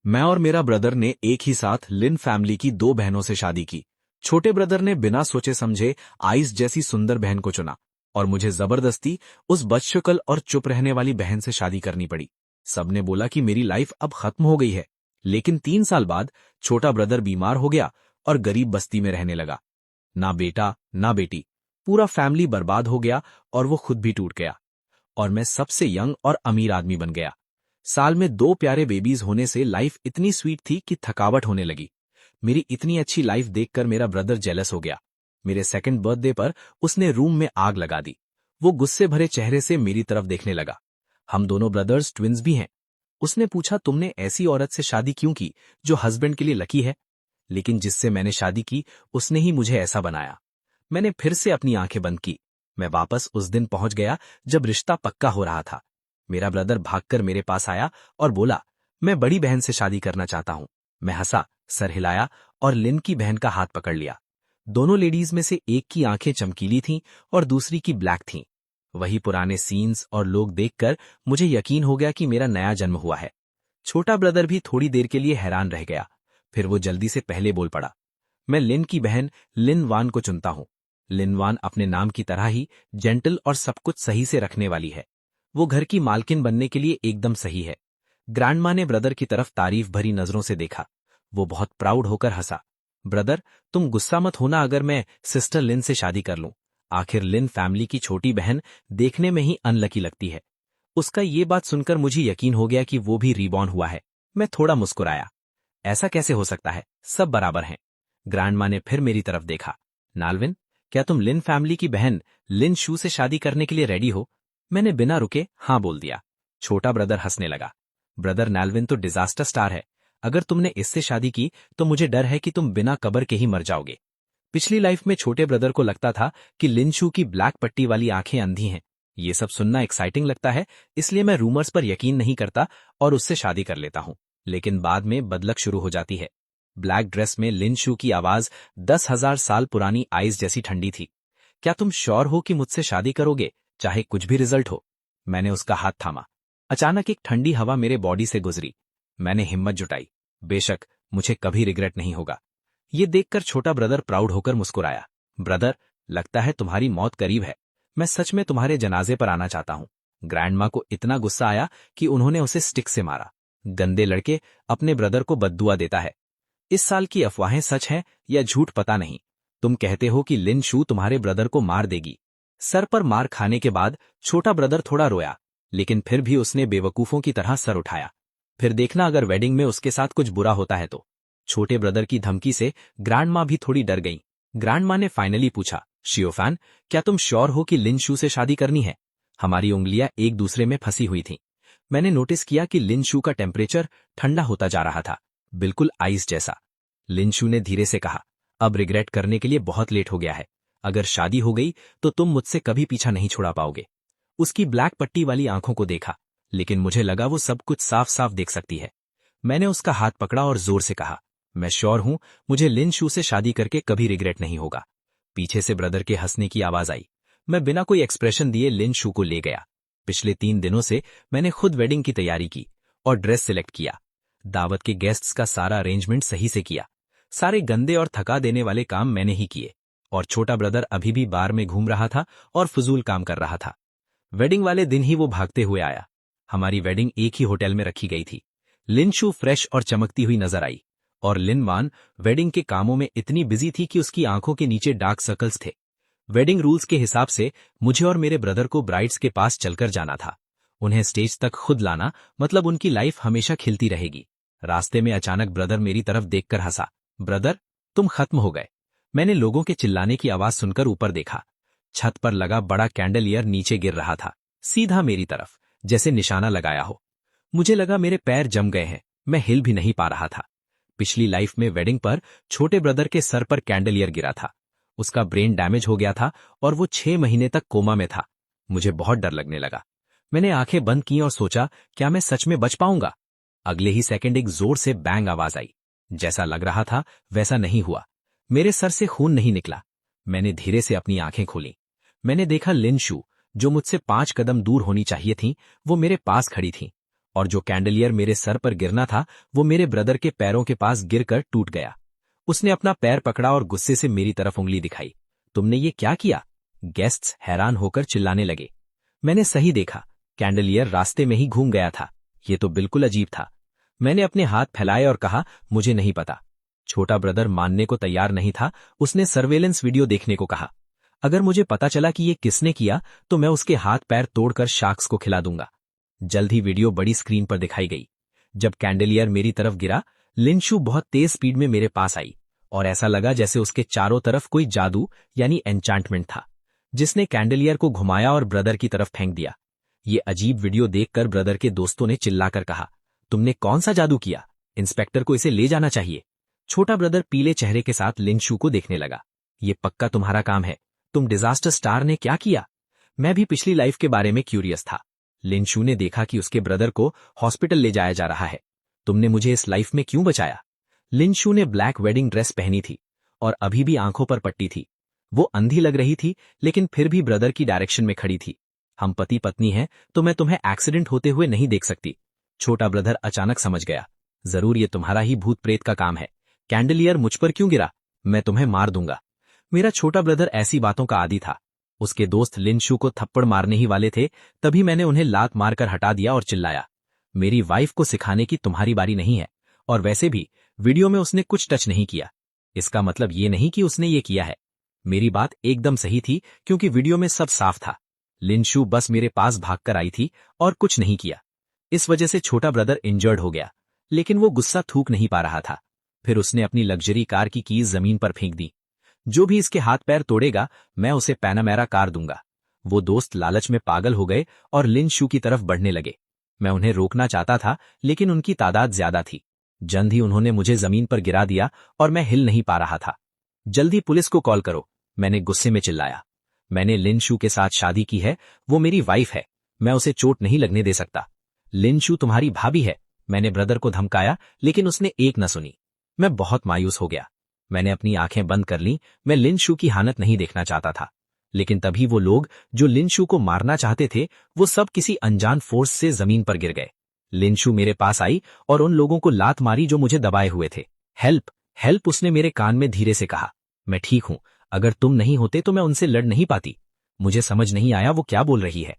मैं और मेरा ब्रदर ने एक ही साथ लिन फैमिली की दो बहनों से शादी की। छोटे ब्रदर ने बिना सोचे समझे आइस जैसी सुंदर बहन को चुना और मुझे जबरदस्ती उस बदशक्ल और चुप रहने वाली बहन से शादी करनी पड़ी। सबने बोला कि मेरी लाइफ अब खत्म हो गई है, लेकिन 3 साल बाद छोटा ब्रदर बीमार हो गया और गरीब बस्ती में रहने लगा। ना बेटा ना बेटी, पूरा फैमिली बर्बाद हो गया और वो खुद भी टूट गया और मैं सबसे यंग और अमीर आदमी बन गया। साल में 2 प्यारे बेबीज होने से लाइफ इतनी स्वीट थी कि थकावट होने लगी। मेरी इतनी अच्छी लाइफ देखकर मेरा ब्रदर जेलस हो गया। मेरे सेकंड बर्थडे पर उसने रूम में आग लगा दी। वो गुस्से भरे चेहरे से मेरी तरफ देखने लगा। हम दोनों ब्रदर्स ट्विंस भी हैं। उसने पूछा, तुमने ऐसी औरत से शादी क्यों की जो हस्बैंड के लिए लकी है? लेकिन जिससे मैंने शादी की उसने ही मुझे ऐसा बनाया। मैंने फिर से अपनी आंखें बंद की। मैं वापस उस दिन पहुंच गया जब रिश्ता पक्का हो रहा था। मेरा ब्रदर भागकर मेरे पास आया और बोला, मैं बड़ी बहन से शादी करना चाहता हूं। मैं हंसा, सर हिलाया और लिन की बहन का हाथ पकड़ लिया। दोनों लेडीज में से एक की आंखें चमकीली थीं और दूसरी की ब्लैक थीं। वही पुराने सीन्स और लोग देखकर मुझे यकीन हो गया कि मेरा नया जन्म हुआ है। छोटा ब्रदर भी थोड़ी देर के लिए हैरान रह गया, फिर वो जल्दी से पहले बोल पड़ा, मैं लिन की बहन लिन वान को चुनता हूं। लिन वान अपने नाम की तरह ही जेंटल और सब कुछ सही से रखने वाली है। वो घर की मालकिन बनने के लिए एकदम सही है। ग्रैंडमा ने ब्रदर की तरफ तारीफ भरी नजरों से देखा। वो बहुत प्राउड होकर हंसा। ब्रदर, तुम गुस्सा मत होना अगर मैं सिस्टर लिन से शादी कर लूं। आखिर लिन फैमिली की छोटी बहन देखने में ही अनलकी लगती है। उसका ये बात सुनकर मुझे यकीन हो गया कि वो भी रीबॉर्न हुआ है। मैं थोड़ा मुस्कुराया। ऐसा कैसे हो सकता है, सब बराबर हैं। ग्रैंडमा ने फिर मेरी तरफ देखा। नाल्विन, क्या तुम लिन फैमिली की बहन लिन शू से शादी करने के लिए रेडी हो? मैंने बिना रुके हाँ बोल दिया। छोटा ब्रदर हंसने लगा। ब्रदर, नाल्विन तो डिजास्टर स्टार है। अगर तुमने इससे शादी की तो मुझे डर है कि तुम बिना कबर के ही मर जाओगे। पिछली लाइफ में छोटे ब्रदर को लगता था कि लिन शू की ब्लैक पट्टी वाली आंखें अंधी हैं। ये सब सुनना एक्साइटिंग लगता है, इसलिए मैं रूमर्स पर यकीन नहीं करता और उससे शादी कर लेता हूं। लेकिन बाद में बदलक शुरू हो जाती है। ब्लैक ड्रेस में लिन शू की आवाज 10,000 साल पुरानी आइस जैसी ठंडी थी। क्या तुम श्योर हो कि मुझसे शादी करोगे, चाहे कुछ भी रिजल्ट हो? मैंने उसका हाथ थामा। अचानक एक ठंडी हवा मेरे बॉडी से गुजरी। मैंने हिम्मत जुटाई। बेशक, मुझे कभी रिग्रेट नहीं होगा। ये देखकर छोटा ब्रदर प्राउड होकर मुस्कुराया। ब्रदर, लगता है तुम्हारी मौत करीब है। मैं सच में तुम्हारे जनाजे पर आना चाहता हूं। ग्रैंडमा को इतना गुस्सा आया कि उन्होंने उसे स्टिक से मारा। गंदे लड़के अपने ब्रदर को बद्दुआ देता है। इस साल की अफवाहें सच हैं या झूठ पता नहीं। तुम कहते हो कि लिन शू तुम्हारे ब्रदर को मार देगी। सर पर मार खाने के बाद छोटा ब्रदर थोड़ा रोया, लेकिन फिर भी उसने बेवकूफों की तरह सर उठाया। फिर देखना अगर वेडिंग में उसके साथ कुछ बुरा होता है तो। छोटे ब्रदर की धमकी से ग्रैंडमा भी थोड़ी डर गई। ग्रैंडमा ने फाइनली पूछा, शियोफान, क्या तुम श्योर हो कि लिन शू से शादी करनी है? हमारी उंगलियां एक दूसरे में फंसी हुई थीं। मैंने नोटिस किया कि लिन शू का टेम्परेचर ठंडा होता जा रहा था, बिल्कुल आइस जैसा। लिन शू ने धीरे से कहा, अब रिग्रेट करने के लिए बहुत लेट हो गया है। अगर शादी हो गई तो तुम मुझसे कभी पीछा नहीं छुड़ा पाओगे। उसकी ब्लैक पट्टी वाली आंखों को देखा, लेकिन मुझे लगा वो सब कुछ साफ साफ देख सकती है। मैंने उसका हाथ पकड़ा और जोर से कहा, मैं श्योर हूं, मुझे लिन शू से शादी करके कभी रिग्रेट नहीं होगा। पीछे से ब्रदर के हंसने की आवाज आई। मैं बिना कोई एक्सप्रेशन दिए लिन शू को ले गया। पिछले 3 दिनों से मैंने खुद वेडिंग की तैयारी की और ड्रेस सिलेक्ट किया। दावत के गेस्ट्स का सारा अरेंजमेंट सही से किया। सारे गंदे और थका देने वाले काम मैंने ही किए। और छोटा ब्रदर अभी भी बार में घूम रहा था और फजूल काम कर रहा था। वेडिंग वाले दिन ही वो भागते हुए आया। हमारी वेडिंग एक ही होटल में रखी गई थी। लिन शू फ्रेश और चमकती हुई नजर आई और लिन वान वेडिंग के कामों में इतनी बिजी थी कि उसकी आंखों के नीचे डार्क सर्कल्स थे। वेडिंग रूल्स के हिसाब से मुझे और मेरे ब्रदर को ब्राइड्स के पास चलकर जाना था। उन्हें स्टेज तक खुद लाना मतलब उनकी लाइफ हमेशा खिलती रहेगी। रास्ते में अचानक ब्रदर मेरी तरफ देखकर हंसा। ब्रदर, तुम खत्म हो गए। मैंने लोगों के चिल्लाने की आवाज सुनकर ऊपर देखा। छत पर लगा बड़ा कैंडलियर नीचे गिर रहा था, सीधा मेरी तरफ, जैसे निशाना लगाया हो। मुझे लगा मेरे पैर जम गए हैं, मैं हिल भी नहीं पा रहा था। पिछली लाइफ में वेडिंग पर छोटे ब्रदर के सर पर कैंडलियर गिरा था। उसका ब्रेन डैमेज हो गया था और वो 6 महीने तक कोमा में था। मुझे बहुत डर लगने लगा। मैंने आंखें बंद की और सोचा, क्या मैं सच में बच पाऊंगा? अगले ही सेकंड एक जोर से बैंग आवाज आई। जैसा लग रहा था वैसा नहीं हुआ। मेरे सर से खून नहीं निकला। मैंने धीरे से अपनी आंखें खोली। मैंने देखा लिन शू, जो मुझसे 5 कदम दूर होनी चाहिए थी, वो मेरे पास खड़ी थी और जो कैंडलियर मेरे सर पर गिरना था वो मेरे ब्रदर के पैरों के पास गिरकर टूट गया। उसने अपना पैर पकड़ा और गुस्से से मेरी तरफ उंगली दिखाई। तुमने ये क्या किया? गेस्ट्स हैरान होकर चिल्लाने लगे। मैंने सही देखा, कैंडलियर रास्ते में ही घूम गया था। ये तो बिल्कुल अजीब था। मैंने अपने हाथ फैलाए और कहा, मुझे नहीं पता। छोटा ब्रदर मानने को तैयार नहीं था। उसने सर्वेलेंस वीडियो देखने को कहा। अगर मुझे पता चला कि ये किसने किया तो मैं उसके हाथ पैर तोड़कर शार्क्स को खिला दूंगा। जल्द ही वीडियो बड़ी स्क्रीन पर दिखाई गई। जब कैंडलियर मेरी तरफ गिरा, लिनशू बहुत तेज स्पीड में मेरे पास आई और ऐसा लगा जैसे उसके चारों तरफ कोई जादू यानी एन्चांटमेंट था, जिसने कैंडलियर को घुमाया और ब्रदर की तरफ फेंक दिया। ये अजीब वीडियो देखकर ब्रदर के दोस्तों ने चिल्लाकर कहा, तुमने कौन सा जादू किया? इंस्पेक्टर को इसे ले जाना चाहिए। छोटा ब्रदर पीले चेहरे के साथ लिनशू को देखने लगा। ये पक्का तुम्हारा काम है। तुम डिजास्टर स्टार ने क्या किया? मैं भी पिछली लाइफ के बारे में क्यूरियस था। लिनशू ने देखा कि उसके ब्रदर को हॉस्पिटल ले जाया जा रहा है। तुमने मुझे इस लाइफ में क्यों बचाया? लिनशू ने ब्लैक वेडिंग ड्रेस पहनी थी और अभी भी आंखों पर पट्टी थी। वो अंधी लग रही थी लेकिन फिर भी ब्रदर की डायरेक्शन में खड़ी थी। हम पति पत्नी हैं तो मैं तुम्हें एक्सीडेंट होते हुए नहीं देख सकती। छोटा ब्रदर अचानक समझ गया, जरूर ये तुम्हारा ही भूत प्रेत का काम है। कैंडलियर मुझ पर क्यों गिरा? मैं तुम्हें मार दूंगा। मेरा छोटा ब्रदर ऐसी बातों का आदी था। उसके दोस्त लिनशू को थप्पड़ मारने ही वाले थे, तभी मैंने उन्हें लात मारकर हटा दिया और चिल्लाया, मेरी वाइफ को सिखाने की तुम्हारी बारी नहीं है। और वैसे भी वीडियो में उसने कुछ टच नहीं किया। इसका मतलब ये नहीं कि उसने ये किया है। मेरी बात एकदम सही थी क्योंकि वीडियो में सब साफ था। लिनशू बस मेरे पास भागकर आई थी और कुछ नहीं किया। इस वजह से छोटा ब्रदर इंजर्ड हो गया, लेकिन वो गुस्सा थूक नहीं पा रहा था। फिर उसने अपनी लग्जरी कार की कीज जमीन पर फेंक दी। जो भी इसके हाथ पैर तोड़ेगा मैं उसे पैनामेरा कार दूंगा। वो दोस्त लालच में पागल हो गए और लिनशू की तरफ बढ़ने लगे। मैं उन्हें रोकना चाहता था लेकिन उनकी तादाद ज्यादा थी। जल्द ही उन्होंने मुझे जमीन पर गिरा दिया और मैं हिल नहीं पा रहा था। जल्दी पुलिस को कॉल करो, मैंने गुस्से में चिल्लाया। मैंने लिनशू के साथ शादी की है, वो मेरी वाइफ है। मैं उसे चोट नहीं लगने दे सकता। लिनशू तुम्हारी भाभी है, मैंने ब्रदर को धमकाया लेकिन उसने एक न सुनी। मैं बहुत मायूस हो गया। मैंने अपनी आंखें बंद कर लीं। मैं लिनशू की हालत नहीं देखना चाहता था। लेकिन तभी वो लोग जो लिनशू को मारना चाहते थे वो सब किसी अनजान फोर्स से जमीन पर गिर गए। लिनशू मेरे पास आई और उन लोगों को लात मारी जो मुझे दबाए हुए थे। हेल्प हेल्प, उसने मेरे कान में धीरे से कहा। मैं ठीक हूं, अगर तुम नहीं होते तो मैं उनसे लड़ नहीं पाती। मुझे समझ नहीं आया वो क्या बोल रही है।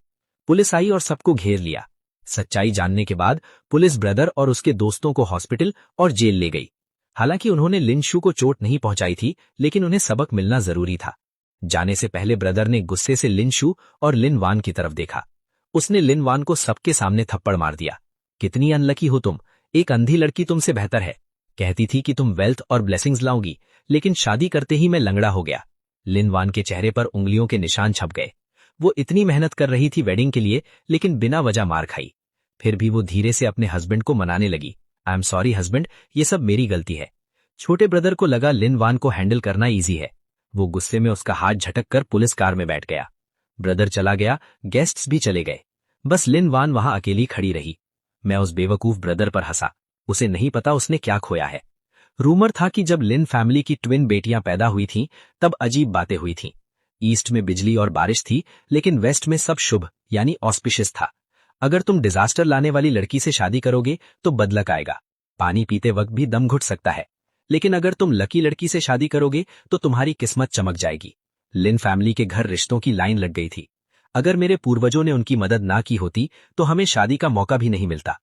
पुलिस आई और सबको घेर लिया। सच्चाई जानने के बाद पुलिस ब्रदर और उसके दोस्तों को हॉस्पिटल और जेल ले गई। हालांकि उन्होंने लिनशू को चोट नहीं पहुंचाई थी, लेकिन उन्हें सबक मिलना जरूरी था। जाने से पहले ब्रदर ने गुस्से से लिनशू और लिन वान की तरफ देखा। उसने लिन वान को सबके सामने थप्पड़ मार दिया। कितनी अनलकी हो तुम, एक अंधी लड़की तुमसे बेहतर है। कहती थी कि तुम वेल्थ और ब्लेसिंग्स लाओगी, लेकिन शादी करते ही मैं लंगड़ा हो गया। लिन वान के चेहरे पर उंगलियों के निशान छप गए। वो इतनी मेहनत कर रही थी वेडिंग के लिए, लेकिन बिना वजह मार खाई। फिर भी वो धीरे से अपने हस्बैंड को मनाने लगी। आई एम सॉरी हस्बैंड, ये सब मेरी गलती है। छोटे ब्रदर को लगा लिन वान को हैंडल करना इजी है। वो गुस्से में उसका हाथ झटक कर पुलिस कार में बैठ गया। ब्रदर चला गया, गेस्ट्स भी चले गए। बस लिन वान वहां अकेली खड़ी रही। मैं उस बेवकूफ ब्रदर पर हंसा। उसे नहीं पता उसने क्या खोया है। रूमर था कि जब लिन फैमिली की ट्विन बेटियां पैदा हुई थीं, तब अजीब बातें हुई थीं। ईस्ट में बिजली और बारिश थी, लेकिन वेस्ट में सब शुभ यानी ऑस्पिशियस था। अगर तुम डिजास्टर लाने वाली लड़की से शादी करोगे तो बदलक आएगा। पानी पीते वक्त भी दम घुट सकता है। लेकिन अगर तुम लकी लड़की से शादी करोगे तो तुम्हारी किस्मत चमक जाएगी। लिन फैमिली के घर रिश्तों की लाइन लग गई थी। अगर मेरे पूर्वजों ने उनकी मदद ना की होती तो हमें शादी का मौका भी नहीं मिलता।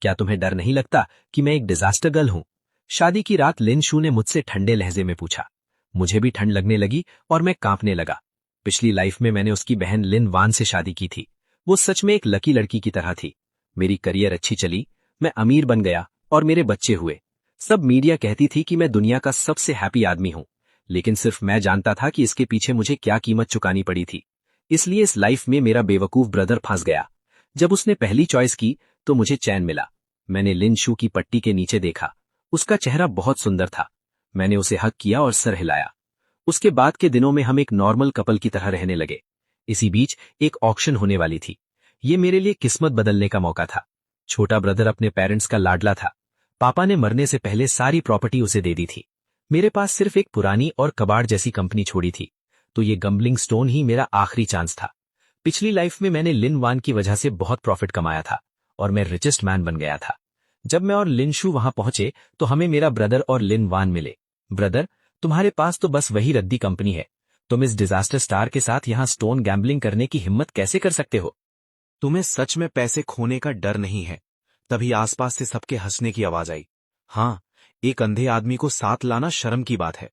क्या तुम्हें डर नहीं लगता कि मैं एक डिजास्टर गर्ल हूं? शादी की रात लिनशू ने मुझसे ठंडे लहजे में पूछा। मुझे भी ठंड लगने लगी और मैं कांपने लगा। पिछली लाइफ में मैंने उसकी बहन लिन वान से शादी की थी। वो सच में एक लकी लड़की की तरह थी। मेरी करियर अच्छी चली, मैं अमीर बन गया और मेरे बच्चे हुए। सब मीडिया कहती थी कि मैं दुनिया का सबसे हैप्पी आदमी हूं, लेकिन सिर्फ मैं जानता था कि इसके पीछे मुझे क्या कीमत चुकानी पड़ी थी। इसलिए इस लाइफ में मेरा बेवकूफ ब्रदर फंस गया। जब उसने पहली चॉइस की तो मुझे चैन मिला। मैंने लिनशू की पट्टी के नीचे देखा। उसका चेहरा बहुत सुंदर था। मैंने उसे हक किया और सर हिलाया। उसके बाद के दिनों में हम एक नॉर्मल कपल की तरह रहने लगे। इसी बीच एक ऑक्शन होने वाली थी। ये मेरे लिए किस्मत बदलने का मौका था। छोटा ब्रदर अपने पेरेंट्स का लाडला था। पापा ने मरने से पहले सारी प्रॉपर्टी उसे दे दी थी। मेरे पास सिर्फ एक पुरानी और कबाड़ जैसी कंपनी छोड़ी थी, तो ये गम्बलिंग स्टोन ही मेरा आखिरी चांस था। पिछली लाइफ में मैंने लिन वान की वजह से बहुत प्रॉफिट कमाया था और मैं रिचेस्ट मैन बन गया था। जब मैं और लिन शू वहां पहुंचे तो हमें मेरा ब्रदर और लिन वान मिले। ब्रदर, तुम्हारे पास तो बस वही रद्दी कंपनी है। तुम इस डिजास्टर स्टार के साथ यहाँ स्टोन गैम्बलिंग करने की हिम्मत कैसे कर सकते हो? तुम्हें सच में पैसे खोने का डर नहीं है? तभी आसपास से सबके हंसने की आवाज आई। हाँ, एक अंधे आदमी को साथ लाना शर्म की बात है।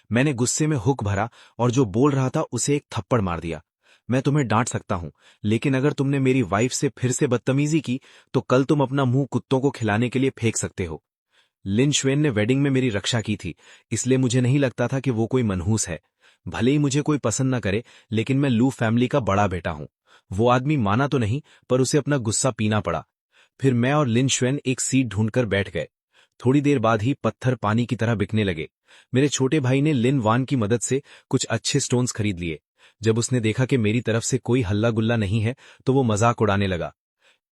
मैंने गुस्से में हुक भरा और जो बोल रहा था उसे एक थप्पड़ मार दिया। मैं तुम्हें डांट सकता हूं, लेकिन अगर तुमने मेरी वाइफ से फिर से बदतमीजी की तो कल तुम अपना मुंह कुत्तों को खिलाने के लिए फेंक सकते हो। लिन श्वेन ने वेडिंग में मेरी रक्षा की थी, इसलिए मुझे नहीं लगता था कि वो कोई मनहूस है। भले ही मुझे कोई पसंद न करे, लेकिन मैं लू फैमिली का बड़ा बेटा हूं। वो आदमी माना तो नहीं, पर उसे अपना गुस्सा पीना पड़ा। फिर मैं और लिन श्वेन एक सीट ढूंढकर बैठ गए। थोड़ी देर बाद ही पत्थर पानी की तरह बिकने लगे। मेरे छोटे भाई ने लिन वान की मदद से कुछ अच्छे स्टोन्स खरीद लिए। जब उसने देखा कि मेरी तरफ से कोई हल्ला गुल्ला नहीं है तो वो मजाक उड़ाने लगा।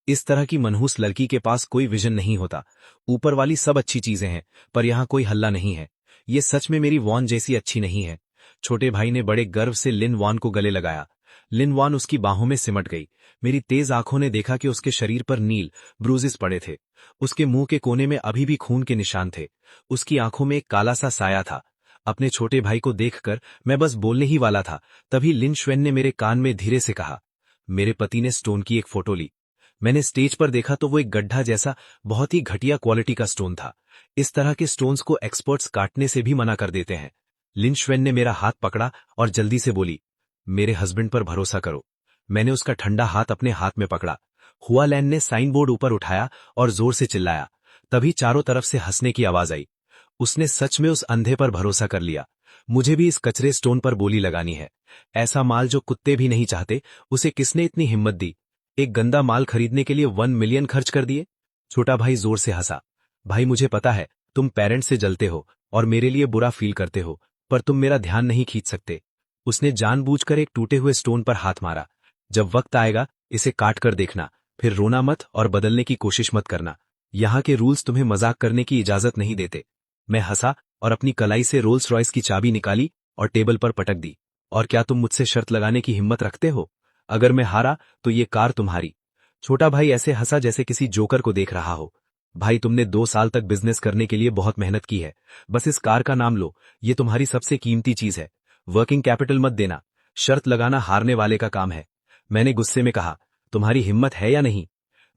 इस तरह की मनहूस लड़की के पास कोई विजन नहीं होता। ऊपर वाली सब अच्छी चीजें हैं, पर यहाँ कोई हल्ला नहीं है। ये सच में मेरी वॉन जैसी अच्छी नहीं है। छोटे भाई ने बड़े गर्व से लिन वान को गले लगाया। लिन वान उसकी बाहों में सिमट गई। मेरी तेज आंखों ने देखा कि उसके शरीर पर नील ब्रूजेस पड़े थे। उसके मुंह के कोने में अभी भी खून के निशान थे। उसकी आंखों में एक काला सा साया था। अपने छोटे भाई को देखकर मैं बस बोलने ही वाला था, तभी लिन श्वेन ने मेरे कान में धीरे से कहा, मेरे पति ने स्टोन की एक फोटो ली। मैंने स्टेज पर देखा तो वो एक गड्ढा जैसा बहुत ही घटिया क्वालिटी का स्टोन था। इस तरह के स्टोन्स को एक्सपर्ट्स काटने से भी मना कर देते हैं। लिन श्वेन ने मेरा हाथ पकड़ा और जल्दी से बोली, मेरे हस्बैंड पर भरोसा करो। मैंने उसका ठंडा हाथ अपने हाथ में पकड़ा। हुआ लैन ने साइन बोर्ड ऊपर उठाया और जोर से चिल्लाया। तभी चारों तरफ से हंसने की आवाज आई। उसने सच में उस अंधे पर भरोसा कर लिया। मुझे भी इस कचरे स्टोन पर बोली लगानी है। ऐसा माल जो कुत्ते भी नहीं चाहते, उसे किसने इतनी हिम्मत दी? एक गंदा माल खरीदने के लिए 1 मिलियन खर्च कर दिए। छोटा भाई जोर से हंसा। भाई, मुझे पता है तुम पेरेंट्स से जलते हो और मेरे लिए बुरा फील करते हो, पर तुम मेरा ध्यान नहीं खींच सकते। उसने जानबूझकर एक टूटे हुए स्टोन पर हाथ मारा। जब वक्त आएगा इसे काट कर देखना, फिर रोना मत और बदलने की कोशिश मत करना। यहाँ के रूल्स तुम्हें मजाक करने की इजाजत नहीं देते। मैं हंसा और अपनी कलाई से रोल्स रॉयस की चाबी निकाली और टेबल पर पटक दी। और क्या तुम मुझसे शर्त लगाने की हिम्मत रखते हो? अगर मैं हारा तो ये कार तुम्हारी। छोटा भाई ऐसे हंसा जैसे किसी जोकर को देख रहा हो। भाई, तुमने 2 साल तक बिजनेस करने के लिए बहुत मेहनत की है। बस इस कार का नाम लो, ये तुम्हारी सबसे कीमती चीज है। वर्किंग कैपिटल मत देना। शर्त लगाना हारने वाले का काम है। मैंने गुस्से में कहा, तुम्हारी हिम्मत है या नहीं?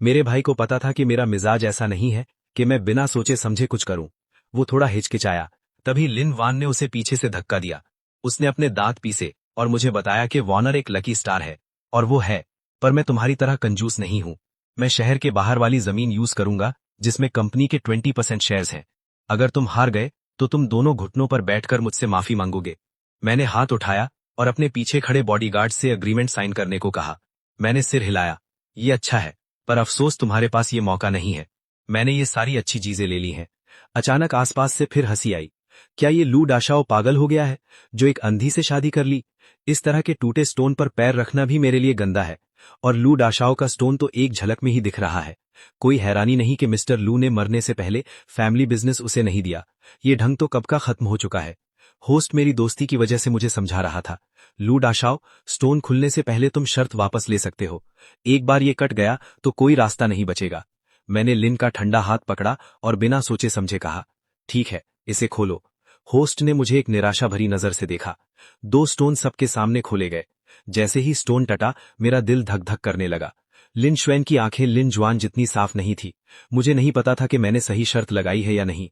मेरे भाई को पता था कि मेरा मिजाज ऐसा नहीं है कि मैं बिना सोचे समझे कुछ करूं। वो थोड़ा हिचकिचाया। तभी लिन वान ने उसे पीछे से धक्का दिया। उसने अपने दांत पीसे और मुझे बताया कि वॉर्नर एक लकी स्टार है, और वो है, पर मैं तुम्हारी तरह कंजूस नहीं हूं। मैं शहर के बाहर वाली जमीन यूज करूंगा जिसमें कंपनी के 20% शेयर्स हैं। अगर तुम हार गए तो तुम दोनों घुटनों पर बैठकर मुझसे माफी मांगोगे। मैंने हाथ उठाया और अपने पीछे खड़े बॉडीगार्ड से एग्रीमेंट साइन करने को कहा। मैंने सिर हिलाया। ये अच्छा है, पर अफसोस तुम्हारे पास ये मौका नहीं है। मैंने ये सारी अच्छी चीजें ले ली हैं। अचानक आसपास से फिर हंसी आई। क्या ये लू डाशाओ पागल हो गया है जो एक अंधी से शादी कर ली? इस तरह के टूटे स्टोन पर पैर रखना भी मेरे लिए गंदा है, और लू डाशाओ का स्टोन तो एक झलक में ही दिख रहा है। कोई हैरानी नहीं कि मिस्टर लू ने मरने से पहले फैमिली बिजनेस उसे नहीं दिया। ये ढंग तो कब का खत्म हो चुका है। होस्ट मेरी दोस्ती की वजह से मुझे समझा रहा था। लू डाशाओ, स्टोन खुलने से पहले तुम शर्त वापस ले सकते हो। एक बार ये कट गया तो कोई रास्ता नहीं बचेगा। मैंने लिन का ठंडा हाथ पकड़ा और बिना सोचे समझे कहा, ठीक है, इसे खोलो। होस्ट ने मुझे एक निराशा भरी नजर से देखा। 2 स्टोन सबके सामने खोले गए। जैसे ही स्टोन टटा, मेरा दिल धक धक करने लगा। लिन श्वेन की आंखें लिन जुआन जितनी साफ नहीं थी। मुझे नहीं पता था कि मैंने सही शर्त लगाई है या नहीं।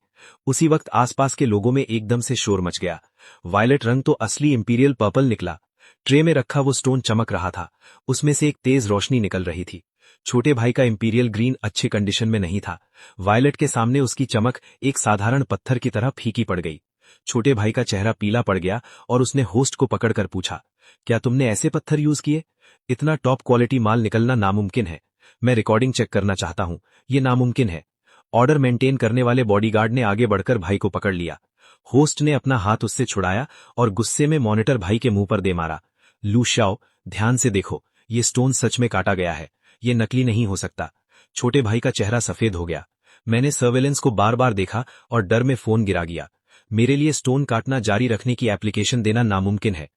उसी वक्त आसपास के लोगों में एकदम से शोर मच गया। वायलेट रंग तो असली इंपीरियल पर्पल निकला। ट्रे में रखा वो स्टोन चमक रहा था। उसमें से एक तेज रोशनी निकल रही थी। छोटे भाई का इंपीरियल ग्रीन अच्छी कंडीशन में नहीं था। वायलेट के सामने उसकी चमक एक साधारण पत्थर की तरह फीकी पड़ गई। छोटे भाई का चेहरा पीला पड़ गया और उसने होस्ट को पकड़कर पूछा, क्या तुमने ऐसे पत्थर यूज किए? इतना टॉप क्वालिटी माल निकलना नामुमकिन है। मैं रिकॉर्डिंग चेक करना चाहता हूं, ये नामुमकिन है। ऑर्डर मेंटेन करने वाले बॉडीगार्ड ने आगे बढ़कर भाई को पकड़ लिया। होस्ट ने अपना हाथ उससे छुड़ाया और गुस्से में मॉनिटर भाई के मुंह पर दे मारा। लू शाओ, ध्यान से देखो, ये स्टोन सच में काटा गया है। ये नकली नहीं हो सकता। छोटे भाई का चेहरा सफेद हो गया। मैंने सर्वेलेंस को बार बार देखा और डर में फोन गिरा गया। मेरे लिए स्टोन काटना जारी रखने की एप्लीकेशन देना नामुमकिन है।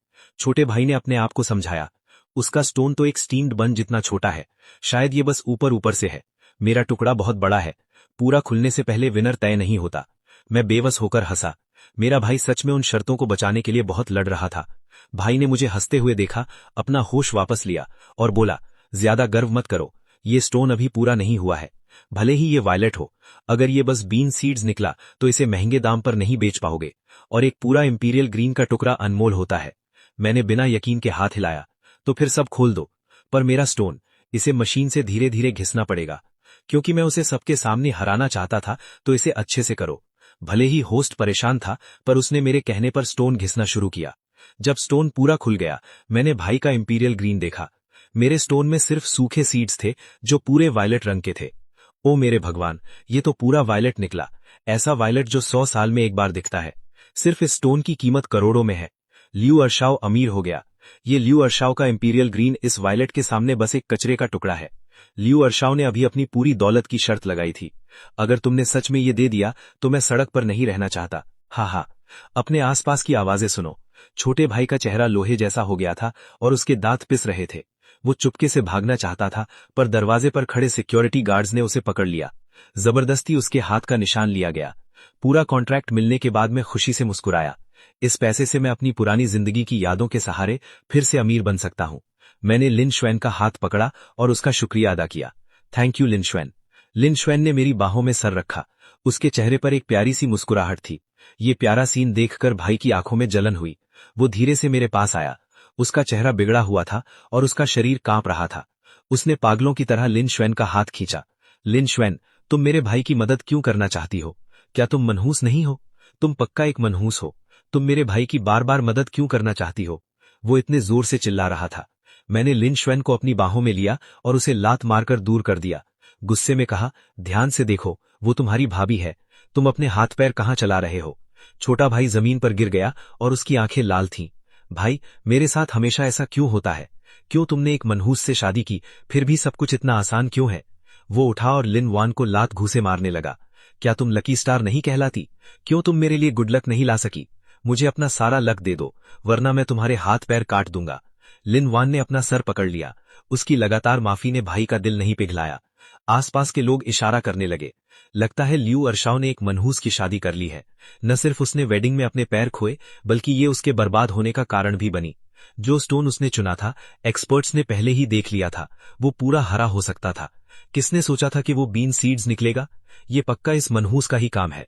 छोटे भाई ने अपने आप को समझाया, उसका स्टोन तो एक स्टीम्ड बन जितना छोटा है, शायद ये बस ऊपर ऊपर से है। मेरा टुकड़ा बहुत बड़ा है, पूरा खुलने से पहले विनर तय नहीं होता। मैं बेबस होकर हंसा। मेरा भाई सच में उन शर्तों को बचाने के लिए बहुत लड़ रहा था। भाई ने मुझे हंसते हुए देखा, अपना होश वापस लिया और बोला, ज्यादा गर्व मत करो, ये स्टोन अभी पूरा नहीं हुआ है। भले ही ये वायलेट हो, अगर ये बस बीन सीड्स निकला तो इसे महंगे दाम पर नहीं बेच पाओगे, और एक पूरा इंपीरियल ग्रीन का टुकड़ा अनमोल होता है। मैंने बिना यकीन के हाथ हिलाया। तो फिर सब खोल दो, पर मेरा स्टोन, इसे मशीन से धीरे धीरे घिसना पड़ेगा, क्योंकि मैं उसे सबके सामने हराना चाहता था। तो इसे अच्छे से करो। भले ही होस्ट परेशान था, पर उसने मेरे कहने पर स्टोन घिसना शुरू किया। जब स्टोन पूरा खुल गया, मैंने भाई का इंपीरियल ग्रीन देखा। मेरे स्टोन में सिर्फ सूखे सीड्स थे जो पूरे वायलेट रंग के थे। ओ मेरे भगवान, ये तो पूरा वायलेट निकला, ऐसा वायलेट जो 100 साल में एक बार दिखता है। सिर्फ इस स्टोन की कीमत करोड़ों में है। लियू अर्शाओ अमीर हो गया। ये लियू अर्शाओ का इंपीरियल ग्रीन इस वायलेट के सामने बस एक कचरे का टुकड़ा है। लियू अर्शाओ ने अभी अपनी पूरी दौलत की शर्त लगाई थी, अगर तुमने सच में ये दे दिया तो मैं सड़क पर नहीं रहना चाहता। हा हा। अपने आसपास की आवाजें सुनो। छोटे भाई का चेहरा लोहे जैसा हो गया था और उसके दांत पिस रहे थे। वो चुपके से भागना चाहता था, पर दरवाजे पर खड़े सिक्योरिटी गार्ड्स ने उसे पकड़ लिया। जबरदस्ती उसके हाथ का निशान लिया गया। पूरा कॉन्ट्रैक्ट मिलने के बाद मैं खुशी से मुस्कुराया। इस पैसे से मैं अपनी पुरानी जिंदगी की यादों के सहारे फिर से अमीर बन सकता हूं। मैंने लिन श्वेन का हाथ पकड़ा और उसका शुक्रिया अदा किया। थैंक यू लिन श्वेन। लिन श्वेन ने मेरी बाहों में सर रखा। उसके चेहरे पर एक प्यारी सी मुस्कुराहट थी। ये प्यारा सीन देखकर भाई की आंखों में जलन हुई। वो धीरे से मेरे पास आया। उसका चेहरा बिगड़ा हुआ था और उसका शरीर कांप रहा था। उसने पागलों की तरह लिन श्वेन का हाथ खींचा। लिन श्वेन, तुम मेरे भाई की मदद क्यों करना चाहती हो? क्या तुम मनहूस नहीं हो? तुम पक्का एक मनहूस हो। तुम मेरे भाई की बार बार मदद क्यों करना चाहती हो? वो इतने जोर से चिल्ला रहा था। मैंने लिन श्वेन को अपनी बाहों में लिया और उसे लात मारकर दूर कर दिया। गुस्से में कहा, ध्यान से देखो, वो तुम्हारी भाभी है। तुम अपने हाथ पैर कहां चला रहे हो? छोटा भाई जमीन पर गिर गया और उसकी आंखें लाल थीं। भाई, मेरे साथ हमेशा ऐसा क्यों होता है? क्यों तुमने एक मनहूस से शादी की, फिर भी सब कुछ इतना आसान क्यों है? वो उठा और लिन वान को लात घूंसे मारने लगा। क्या तुम लकी स्टार नहीं कहलाती? क्यों तुम मेरे लिए गुड लक नहीं ला सकी? मुझे अपना सारा लक दे दो, वरना मैं तुम्हारे हाथ पैर काट दूंगा। लिन वान ने अपना सर पकड़ लिया। उसकी लगातार माफी ने भाई का दिल नहीं पिघलाया। आसपास के लोग इशारा करने लगे। लगता है लियू अर्शाओ ने एक मनहूस की शादी कर ली है। न सिर्फ उसने वेडिंग में अपने पैर खोए, बल्कि ये उसके बर्बाद होने का कारण भी बनी। जो स्टोन उसने चुना था, एक्सपर्ट्स ने पहले ही देख लिया था, वो पूरा हरा हो सकता था। किसने सोचा था कि वो बीन सीड्स निकलेगा? ये पक्का इस मनहूस का ही काम है।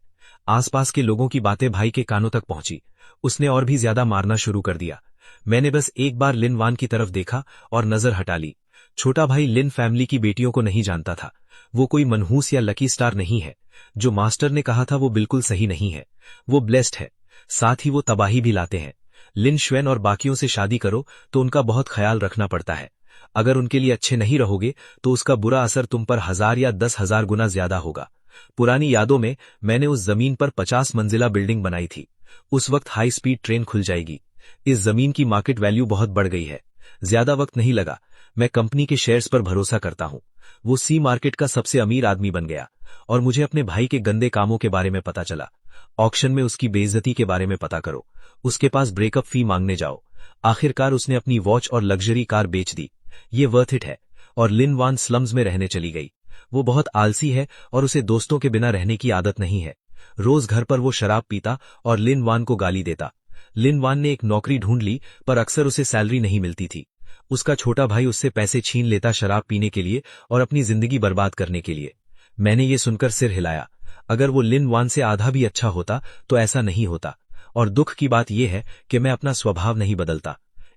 आसपास के लोगों की बातें भाई के कानों तक पहुंची। उसने और भी ज्यादा मारना शुरू कर दिया। मैंने बस एक बार लिन वान की तरफ देखा और नजर हटा ली। छोटा भाई लिन फैमिली की बेटियों को नहीं जानता था। वो कोई मनहूस या लकी स्टार नहीं है। जो मास्टर ने कहा था वो बिल्कुल सही नहीं है। वो ब्लेस्ड है, साथ ही वो तबाही भी लाते हैं। लिन श्वेन और बाकियों से शादी करो तो उनका बहुत ख्याल रखना पड़ता है। अगर उनके लिए अच्छे नहीं रहोगे तो उसका बुरा असर तुम पर 1000 या 10,000 गुना ज्यादा होगा। पुरानी यादों में मैंने उस जमीन पर 50 मंजिला बिल्डिंग बनाई थी। उस वक्त हाई स्पीड ट्रेन खुल जाएगी। इस जमीन की मार्केट वैल्यू बहुत बढ़ गई है। ज्यादा वक्त नहीं लगा, मैं कंपनी के शेयर्स पर भरोसा करता हूं। वो सी मार्केट का सबसे अमीर आदमी बन गया और मुझे अपने भाई के गंदे कामों के बारे में पता चला। ऑक्शन में उसकी बेइज्जती के बारे में पता करो। उसके पास ब्रेकअप फी मांगने जाओ। आखिरकार उसने अपनी वॉच और लग्जरी कार बेच दी। ये वर्थ इट है। और लिन वान स्लम्स में रहने चली गई। वो बहुत आलसी है और उसे दोस्तों के बिना रहने की आदत नहीं है। रोज घर पर वो शराब पीता और लिन वान को गाली देता। लिन वान ने एक नौकरी ढूंढ ली, पर अक्सर उसे सैलरी नहीं मिलती थी। उसका छोटा भाई उससे पैसे छीन लेता शराब पीने के लिए और अपनी जिंदगी बर्बाद करने के लिए। मैंने ये सुनकर सिर हिलाया। अगर वो लिन वान से आधा भी अच्छा होता तो ऐसा नहीं होता। और दुख की बात यह है कि मैं अपना स्वभाव नहीं बदलता।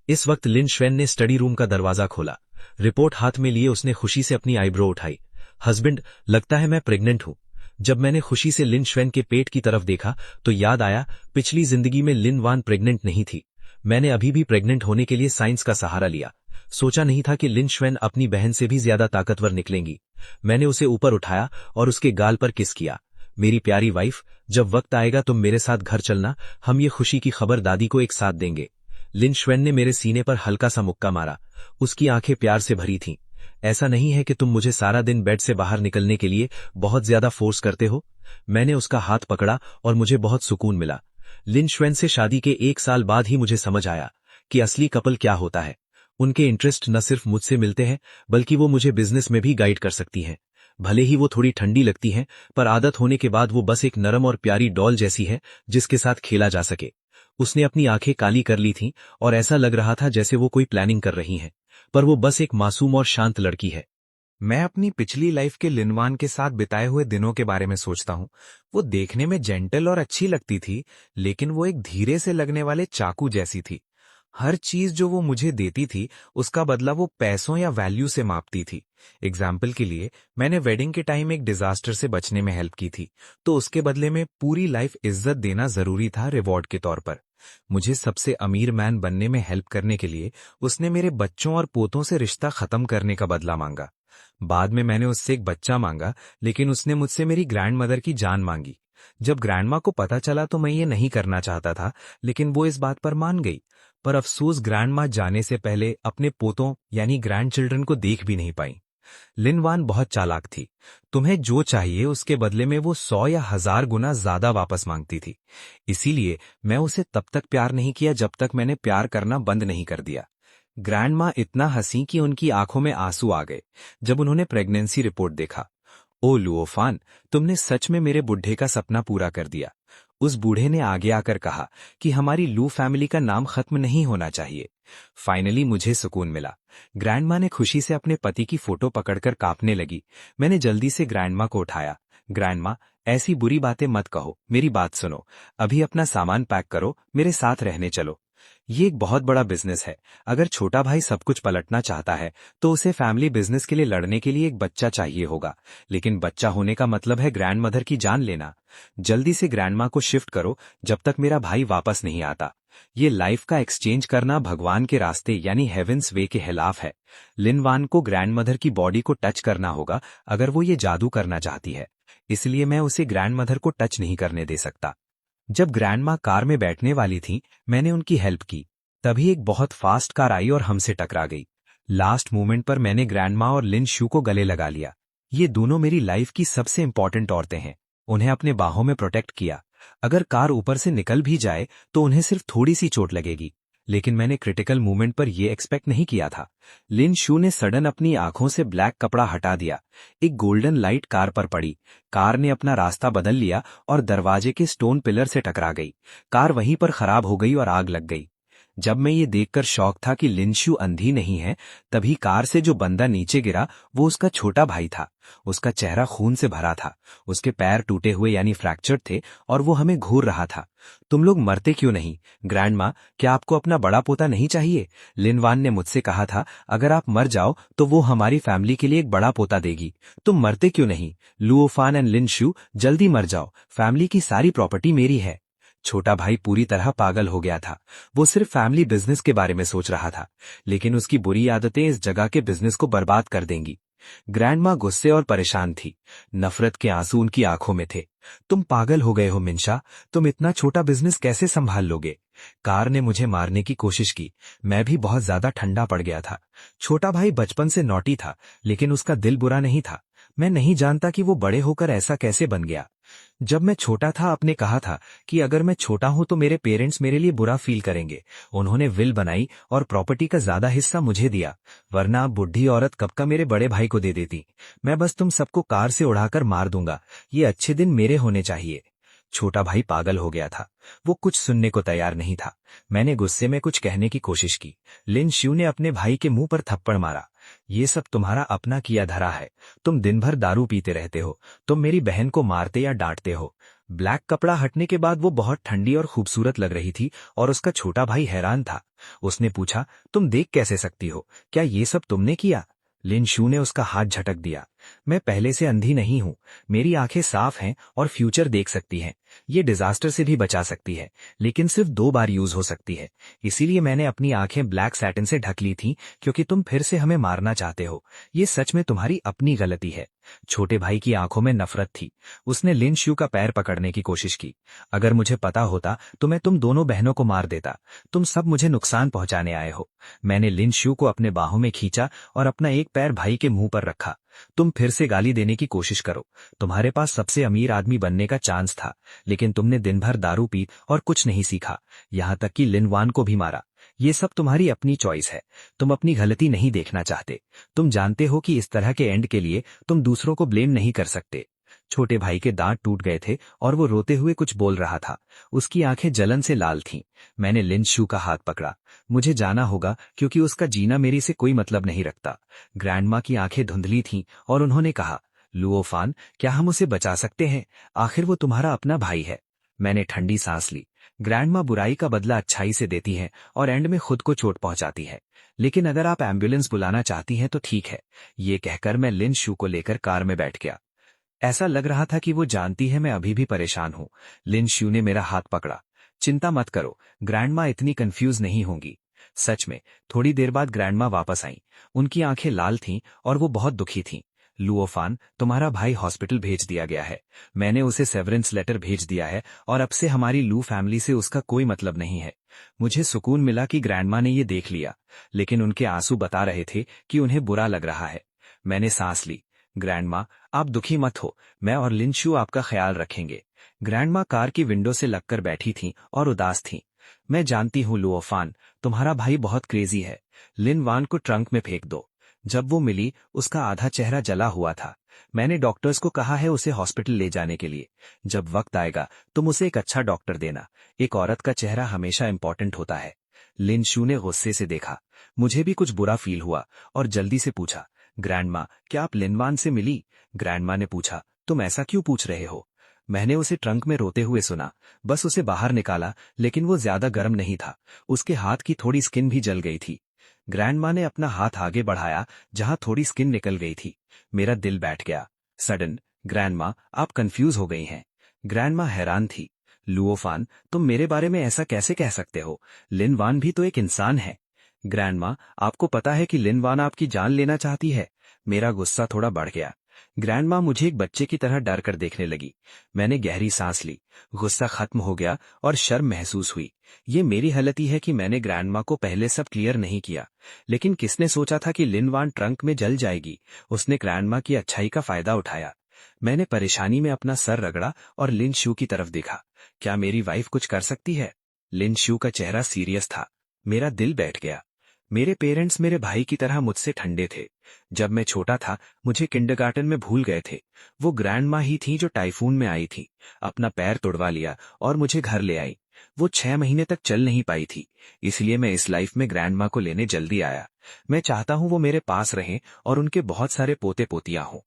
इस वक्त लिन श्वेन ने स्टडी रूम का दरवाजा खोला। रिपोर्ट हाथ में लिए उसने खुशी से अपनी आईब्रो उठाई। हस्बैंड, लगता है मैं प्रेग्नेंट हूं। जब मैंने खुशी से लिन श्वेन के पेट की तरफ देखा तो याद आया, पिछली जिंदगी में लिन वान प्रेग्नेंट नहीं थी। मैंने अभी भी प्रेग्नेंट होने के लिए साइंस का सहारा लिया। सोचा नहीं था कि लिन श्वेन अपनी बहन से भी ज्यादा ताकतवर निकलेंगी। मैंने उसे ऊपर उठाया और उसके गाल पर किस किया। मेरी प्यारी वाइफ, जब वक्त आएगा तुम मेरे साथ घर चलना, हम ये खुशी की खबर दादी को एक साथ देंगे। लिन श्वेन ने मेरे सीने पर हल्का सा मुक्का मारा। उसकी आंखें प्यार से भरी थीं। ऐसा नहीं है कि तुम मुझे सारा दिन बेड से बाहर निकलने के लिए बहुत ज्यादा फोर्स करते हो। मैंने उसका हाथ पकड़ा और मुझे बहुत सुकून मिला। लिन श्वेन से शादी के 1 साल बाद ही मुझे समझ आया कि असली कपल क्या होता है। उनके इंटरेस्ट न सिर्फ मुझसे मिलते हैं, बल्कि वो मुझे बिजनेस में भी गाइड कर सकती हैं। भले ही वो थोड़ी ठंडी लगती हैं, पर आदत होने के बाद वो बस एक नरम और प्यारी डॉल जैसी है जिसके साथ खेला जा सके। उसने अपनी आंखें काली कर ली थीं और ऐसा लग रहा था जैसे वो कोई प्लानिंग कर रही हैं, पर वो बस एक मासूम और शांत लड़की है। मैं अपनी पिछली लाइफ के लिनवान के साथ बिताए हुए दिनों के बारे में सोचता हूँ। वो देखने में जेंटल और अच्छी लगती थी, लेकिन वो एक धीरे से लगने वाले चाकू जैसी थी। हर चीज जो वो मुझे देती थी, उसका बदला वो पैसों या वैल्यू से मापती थी। एग्जाम्पल के लिए, मैंने वेडिंग के टाइम एक डिजास्टर से बचने में हेल्प की थी, तो उसके बदले में पूरी लाइफ इज्जत देना जरूरी था रिवॉर्ड के तौर पर। मुझे सबसे अमीर मैन बनने में हेल्प करने के लिए उसने मेरे बच्चों और पोतों से रिश्ता खत्म करने का बदला मांगा। बाद में मैंने उससे एक बच्चा मांगा, लेकिन उसने मुझसे मेरी ग्रैंड मदर की जान मांगी। जब ग्रैंडमा को पता चला तो मैं ये नहीं करना चाहता था, लेकिन वो इस बात पर मान गई। पर अफसोस ग्रैंडमा जाने से पहले अपने पोतों यानी ग्रैंड चिल्ड्रन को देख भी नहीं पाई। लिनवान बहुत चालाक थी। तुम्हें जो चाहिए उसके बदले में वो 100 या 1000 गुना ज्यादा वापस मांगती थी। इसीलिए मैं उसे तब तक प्यार नहीं किया जब तक मैंने प्यार करना बंद नहीं कर दिया। ग्रैंड माँ इतना हंसी कि उनकी आंखों में आंसू आ गए जब उन्होंने प्रेगनेंसी रिपोर्ट देखा। ओ लुओफान, तुमने सच में मेरे बुढ़े का सपना पूरा कर दिया। उस बूढ़े ने आगे आकर कहा कि हमारी लू फैमिली का नाम खत्म नहीं होना चाहिए। फाइनली मुझे सुकून मिला। ग्रैंडमा ने खुशी से अपने पति की फोटो पकड़कर कांपने लगी। मैंने जल्दी से ग्रैंडमा को उठाया। ग्रैंडमा, ऐसी बुरी बातें मत कहो, मेरी बात सुनो। अभी अपना सामान पैक करो, मेरे साथ रहने चलो। ये एक बहुत बड़ा बिजनेस है। अगर छोटा भाई सब कुछ पलटना चाहता है तो उसे फैमिली बिजनेस के लिए लड़ने के लिए एक बच्चा चाहिए होगा, लेकिन बच्चा होने का मतलब है ग्रैंड मदर की जान लेना। जल्दी से ग्रैंडमा को शिफ्ट करो जब तक मेरा भाई वापस नहीं आता। ये लाइफ का एक्सचेंज करना भगवान के रास्ते यानी हेवेंस वे के खिलाफ है। लिनवान को ग्रैंड मदर की बॉडी को टच करना होगा अगर वो ये जादू करना चाहती है, इसलिए मैं उसे ग्रैंड मदर को टच नहीं करने दे सकता। जब ग्रैंडमा कार में बैठने वाली थी, मैंने उनकी हेल्प की। तभी एक बहुत फास्ट कार आई और हमसे टकरा गई। लास्ट मोमेंट पर मैंने ग्रैंडमा और लिन शू को गले लगा लिया। ये दोनों मेरी लाइफ की सबसे इंपॉर्टेंट औरतें हैं। उन्हें अपने बाहों में प्रोटेक्ट किया। अगर कार ऊपर से निकल भी जाए तो उन्हें सिर्फ थोड़ी सी चोट लगेगी, लेकिन मैंने क्रिटिकल मोमेंट पर यह एक्सपेक्ट नहीं किया था। लिन शू ने सडन अपनी आंखों से ब्लैक कपड़ा हटा दिया। एक गोल्डन लाइट कार पर पड़ी। कार ने अपना रास्ता बदल लिया और दरवाजे के स्टोन पिलर से टकरा गई। कार वहीं पर खराब हो गई और आग लग गई। जब मैं ये देखकर शॉक था कि लिनशू अंधी नहीं है, तभी कार से जो बंदा नीचे गिरा वो उसका छोटा भाई था। उसका चेहरा खून से भरा था, उसके पैर टूटे हुए यानी फ्रैक्चर्ड थे और वो हमें घूर रहा था। तुम लोग मरते क्यों नहीं? ग्रैंडमा, क्या आपको अपना बड़ा पोता नहीं चाहिए? लिनवान ने मुझसे कहा था अगर आप मर जाओ तो वो हमारी फैमिली के लिए एक बड़ा पोता देगी। तुम मरते क्यों नहीं? लुओफान एंड लिनशू, जल्दी मर जाओ, फैमिली की सारी प्रॉपर्टी मेरी है। छोटा भाई पूरी तरह पागल हो गया था। वो सिर्फ फैमिली बिजनेस के बारे में सोच रहा था, लेकिन उसकी बुरी आदतें इस जगह के बिजनेस को बर्बाद कर देंगी। ग्रैंडमा गुस्से और परेशान थी। नफरत के आंसू उनकी आंखों में थे। तुम पागल हो गए हो मिंशा, तुम इतना छोटा बिजनेस कैसे संभाल लोगे? कार ने मुझे मारने की कोशिश की। मैं भी बहुत ज्यादा ठंडा पड़ गया था। छोटा भाई बचपन से नॉटी था, लेकिन उसका दिल बुरा नहीं था। मैं नहीं जानता कि वो बड़े होकर ऐसा कैसे बन गया। जब मैं छोटा था आपने कहा था कि अगर मैं छोटा हूं तो मेरे पेरेंट्स मेरे लिए बुरा फील करेंगे। उन्होंने विल बनाई और प्रॉपर्टी का ज्यादा हिस्सा मुझे दिया, वरना अब बुढ़ी औरत कब का मेरे बड़े भाई को दे देती। मैं बस तुम सबको कार से उड़ाकर मार दूंगा। ये अच्छे दिन मेरे होने चाहिए। छोटा भाई पागल हो गया था। वो कुछ सुनने को तैयार नहीं था। मैंने गुस्से में कुछ कहने की कोशिश की। लिन श्यू ने अपने भाई के मुंह पर थप्पड़ मारा। ये सब तुम्हारा अपना किया धरा है। तुम दिन भर दारू पीते रहते हो। तुम मेरी बहन को मारते या डांटते हो। ब्लैक कपड़ा हटने के बाद वो बहुत ठंडी और खूबसूरत लग रही थी और उसका छोटा भाई हैरान था। उसने पूछा, तुम देख कैसे सकती हो? क्या ये सब तुमने किया? लिन शू ने उसका हाथ झटक दिया। मैं पहले से अंधी नहीं हूं। मेरी आंखें साफ हैं और फ्यूचर देख सकती हैं। ये डिजास्टर से भी बचा सकती है, लेकिन सिर्फ 2 बार यूज हो सकती है। इसीलिए मैंने अपनी आंखें ब्लैक सैटिन से ढक ली थी, क्योंकि तुम फिर से हमें मारना चाहते हो। ये सच में तुम्हारी अपनी गलती है। छोटे भाई की आंखों में नफरत थी। उसने लिन शू का पैर पकड़ने की कोशिश की। अगर मुझे पता होता तो मैं तुम दोनों बहनों को मार देता। तुम सब मुझे नुकसान पहुंचाने आए हो। मैंने लिन शू को अपने बाहों में खींचा और अपना एक पैर भाई के मुंह पर रखा। तुम फिर से गाली देने की कोशिश करो। तुम्हारे पास सबसे अमीर आदमी बनने का चांस था, लेकिन तुमने दिन भर दारू पी और कुछ नहीं सीखा, यहाँ तक कि लिनवान को भी मारा। ये सब तुम्हारी अपनी चॉइस है। तुम अपनी गलती नहीं देखना चाहते। तुम जानते हो कि इस तरह के एंड के लिए तुम दूसरों को ब्लेम नहीं कर सकते। छोटे भाई के दांत टूट गए थे और वो रोते हुए कुछ बोल रहा था। उसकी आंखें जलन से लाल थीं। मैंने लिन शू का हाथ पकड़ा। मुझे जाना होगा क्योंकि उसका जीना मेरी से कोई मतलब नहीं रखता। ग्रैंडमा की आंखें धुंधली थीं और उन्होंने कहा, लुओफान, क्या हम उसे बचा सकते हैं? आखिर वो तुम्हारा अपना भाई है। मैंने ठंडी सांस ली। ग्रैंडमा बुराई का बदला अच्छाई से देती हैं और एंड में खुद को चोट पहुंचाती है। लेकिन अगर आप एम्बुलेंस बुलाना चाहती हैं तो ठीक है। ये कहकर मैं लिन शू को लेकर कार में बैठ गया। ऐसा लग रहा था कि वो जानती है मैं अभी भी परेशान हूं। लिन शू ने मेरा हाथ पकड़ा। चिंता मत करो, ग्रैंडमा इतनी कंफ्यूज नहीं होंगी। सच में थोड़ी देर बाद ग्रैंडमा वापस आईं। उनकी आंखें लाल थीं और वो बहुत दुखी थीं। लुओफान, तुम्हारा भाई हॉस्पिटल भेज दिया गया है। मैंने उसे सेवरेंस लेटर भेज दिया है और अब से हमारी लू फैमिली से उसका कोई मतलब नहीं है। मुझे सुकून मिला कि ग्रैंडमा ने ये देख लिया, लेकिन उनके आंसू बता रहे थे कि उन्हें बुरा लग रहा है। मैंने सांस ली। ग्रैंडमा, आप दुखी मत हो, मैं और लिन शू आपका ख्याल रखेंगे। ग्रैंडमा कार की विंडो से लगकर बैठी थीं और उदास थीं। मैं जानती हूँ लुओफान, तुम्हारा भाई बहुत क्रेजी है। लिन वान को ट्रंक में फेंक दो। जब वो मिली, उसका आधा चेहरा जला हुआ था। मैंने डॉक्टर्स को कहा है उसे हॉस्पिटल ले जाने के लिए। जब वक्त आएगा तुम उसे एक अच्छा डॉक्टर देना। एक औरत का चेहरा हमेशा इंपॉर्टेंट होता है। लिन शू ने गुस्से से देखा। मुझे भी कुछ बुरा फील हुआ और जल्दी से पूछा, ग्रैंडमा, क्या आप लिनवान से मिली? ग्रैंडमा ने पूछा, तुम ऐसा क्यों पूछ रहे हो? मैंने उसे ट्रंक में रोते हुए सुना। बस उसे बाहर निकाला, लेकिन वो ज्यादा गर्म नहीं था। उसके हाथ की थोड़ी स्किन भी जल गई थी। ग्रैंडमा ने अपना हाथ आगे बढ़ाया जहां थोड़ी स्किन निकल गई थी। मेरा दिल बैठ गया। सडन, ग्रैंडमा, आप कंफ्यूज हो गई हैं। ग्रैंडमा हैरान थी। लुओफान, तुम मेरे बारे में ऐसा कैसे कह सकते हो? लिन वान भी तो एक इंसान है। ग्रैंडमा, आपको पता है कि लिन वान आपकी जान लेना चाहती है। मेरा गुस्सा थोड़ा बढ़ गया। ग्रैंडमा मुझे एक बच्चे की तरह डर कर देखने लगी। मैंने गहरी सांस ली। गुस्सा खत्म हो गया और शर्म महसूस हुई। ये मेरी गलती है कि मैंने ग्रैंडमा को पहले सब क्लियर नहीं किया। लेकिन किसने सोचा था कि लिन वान ट्रंक में जल जाएगी? उसने ग्रैंडमा की अच्छाई का फायदा उठाया। मैंने परेशानी में अपना सर रगड़ा और लिन शू की तरफ देखा। क्या मेरी वाइफ कुछ कर सकती है? लिन शू का चेहरा सीरियस था। मेरा दिल बैठ गया। मेरे पेरेंट्स मेरे भाई की तरह मुझसे ठंडे थे। जब मैं छोटा था मुझे किंडरगार्टन में भूल गए थे। वो ग्रैंडमा ही थी जो टाइफून में आई थी, अपना पैर तोड़वा लिया और मुझे घर ले आई। वो 6 महीने तक चल नहीं पाई थी, इसलिए मैं इस लाइफ में ग्रैंडमा को लेने जल्दी आया। मैं चाहता हूँ वो मेरे पास रहें और उनके बहुत सारे पोते पोतियां हों।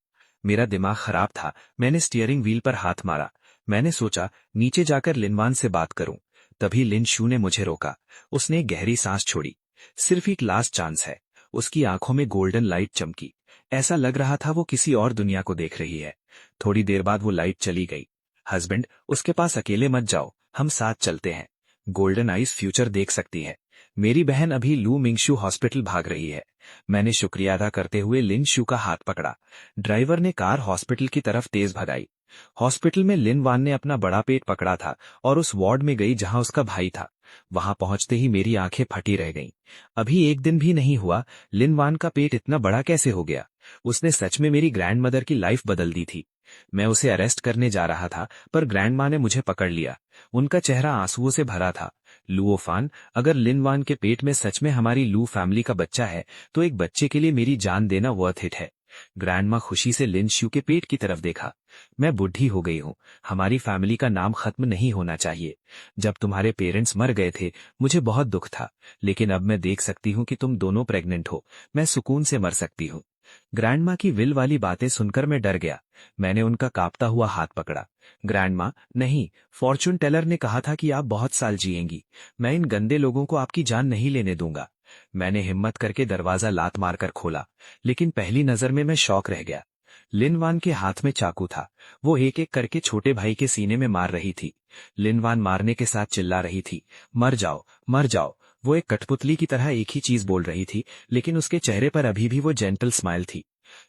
मेरा दिमाग खराब था। मैंने स्टीयरिंग व्हील पर हाथ मारा। मैंने सोचा नीचे जाकर लिनवान से बात करूं। तभी लिन शू ने मुझे रोका। उसने एक गहरी सांस छोड़ी। सिर्फ एक लास्ट चांस है। उसकी आंखों में गोल्डन लाइट चमकी। ऐसा लग रहा था वो किसी और दुनिया को देख रही है। थोड़ी देर बाद वो लाइट चली गई। हस्बैंड, उसके पास अकेले मत जाओ, हम साथ चलते हैं। गोल्डन आइज फ्यूचर देख सकती है। मेरी बहन अभी लू मिंगशू हॉस्पिटल भाग रही है। मैंने शुक्रिया अदा करते हुए लिन शू का हाथ पकड़ा। ड्राइवर ने कार हॉस्पिटल की तरफ तेज भगाई। हॉस्पिटल में लिन वान ने अपना बड़ा पेट पकड़ा था और उस वार्ड में गई जहां उसका भाई था। वहां पहुंचते ही मेरी आंखें फटी रह गईं। अभी एक दिन भी नहीं हुआ, लिन वान का पेट इतना बड़ा कैसे हो गया? उसने सच में मेरी ग्रैंडमदर की लाइफ बदल दी थी। मैं उसे अरेस्ट करने जा रहा था, पर ग्रैंडमा ने मुझे पकड़ लिया। उनका चेहरा आंसुओं से भरा था। लुओफान, अगर लिन वान के पेट में सच में हमारी लू फैमिली का बच्चा है, तो एक बच्चे के लिए मेरी जान देना वर्थ इट है। ग्रैंडमा खुशी से लिन शू के पेट की तरफ देखा। मैं बुढ़ी हो गई हूँ, हमारी फैमिली का नाम खत्म नहीं होना चाहिए। जब तुम्हारे पेरेंट्स मर गए थे मुझे बहुत दुख था, लेकिन अब मैं देख सकती हूँ कि तुम दोनों प्रेग्नेंट हो। मैं सुकून से मर सकती हूँ। ग्रैंडमा की विल वाली बातें सुनकर मैं डर गया। मैंने उनका कांपता हुआ हाथ पकड़ा। ग्रैंडमा, नहीं, फॉर्चून टेलर ने कहा था कि आप बहुत साल जिएंगी। मैं इन गंदे लोगों को आपकी जान नहीं लेने दूंगा। मैंने हिम्मत करके दरवाजा लात मारकर खोला, लेकिन पहली नजर में मैं शॉक रह गया। लिन वान के हाथ में चाकू था। वो एक एक करके छोटे भाई के सीने में मार रही थी। लिन वान मारने के साथ चिल्ला रही थी, मर जाओ, मर जाओ। वो एक कठपुतली की तरह एक ही चीज बोल रही थी, लेकिन उसके चेहरे पर अभी भी वो जेंटल स्माइल थी।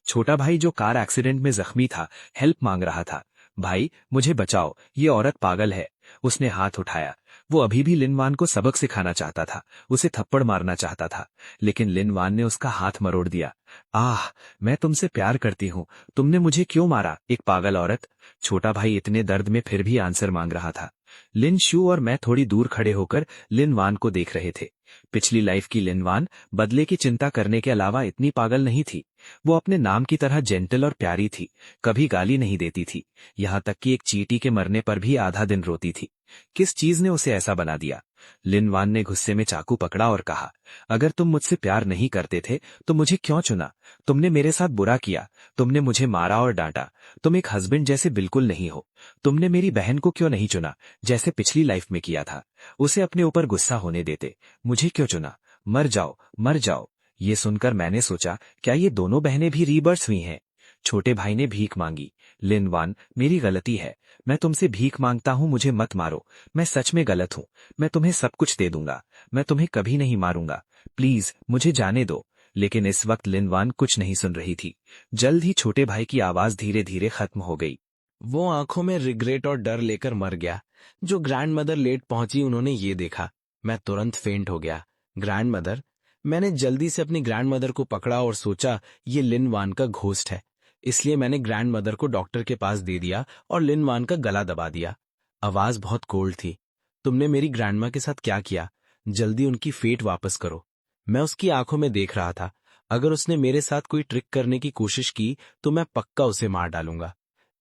छोटा भाई जो कार एक्सीडेंट में जख्मी था, हेल्प मांग रहा था। भाई, मुझे बचाओ, ये औरत पागल है। उसने हाथ उठाया। वो अभी भी लिन वान को सबक सिखाना चाहता था, उसे थप्पड़ मारना चाहता था, लेकिन लिन वान ने उसका हाथ मरोड़ दिया। आह, मैं तुमसे प्यार करती हूँ, तुमने मुझे क्यों मारा, एक पागल औरत। छोटा भाई इतने दर्द में फिर भी आंसर मांग रहा था। लिन शू और मैं थोड़ी दूर खड़े होकर लिन वान को देख रहे थे। पिछली लाइफ की लिनवान बदले की चिंता करने के अलावा इतनी पागल नहीं थी। वो अपने नाम की तरह जेंटल और प्यारी थी, कभी गाली नहीं देती थी, यहाँ तक कि एक चींटी के मरने पर भी आधा दिन रोती थी। किस चीज ने उसे ऐसा बना दिया? लिनवान ने गुस्से में चाकू पकड़ा और कहा, अगर तुम मुझसे प्यार नहीं करते थे तो मुझे क्यों चुना? तुमने मेरे साथ बुरा किया, तुमने मुझे मारा और डांटा। तुम एक हस्बैंड जैसे बिल्कुल नहीं हो। तुमने मेरी बहन को क्यों नहीं चुना जैसे पिछली लाइफ में किया था? उसे अपने ऊपर गुस्सा होने देते, मुझे क्यों चुना? मर जाओ, मर जाओ। ये सुनकर मैंने सोचा, क्या ये दोनों बहनें भी रीबर्थ हुई हैं? छोटे भाई ने भीख मांगी। लिनवान, मेरी गलती है, मैं तुमसे भीख मांगता हूँ, मुझे मत मारो। मैं सच में गलत हूँ, मैं तुम्हें सब कुछ दे दूंगा, मैं तुम्हें कभी नहीं मारूंगा, प्लीज मुझे जाने दो। लेकिन इस वक्त लिनवान कुछ नहीं सुन रही थी। जल्द ही छोटे भाई की आवाज धीरे धीरे खत्म हो गई। वो आंखों में रिग्रेट और डर लेकर मर गया। जो ग्रैंड मदर लेट पहुंची, उन्होंने ये देखा। मैं तुरंत फेंट हो गया। Grand mother? मैंने जल्दी से अपनी ग्रैंड मदर को पकड़ा और सोचा ये लिन वान का घोस्ट है। इसलिए मैंने ग्रैंड मदर को डॉक्टर के पास दे दिया और लिन वान का गला दबा दिया। आवाज बहुत कोल्ड थी। तुमने मेरी ग्रैंडमा के साथ क्या किया? जल्दी उनकी फेट वापस करो। मैं उसकी आंखों में देख रहा था। अगर उसने मेरे साथ कोई ट्रिक करने की कोशिश की तो मैं पक्का उसे मार डालूंगा।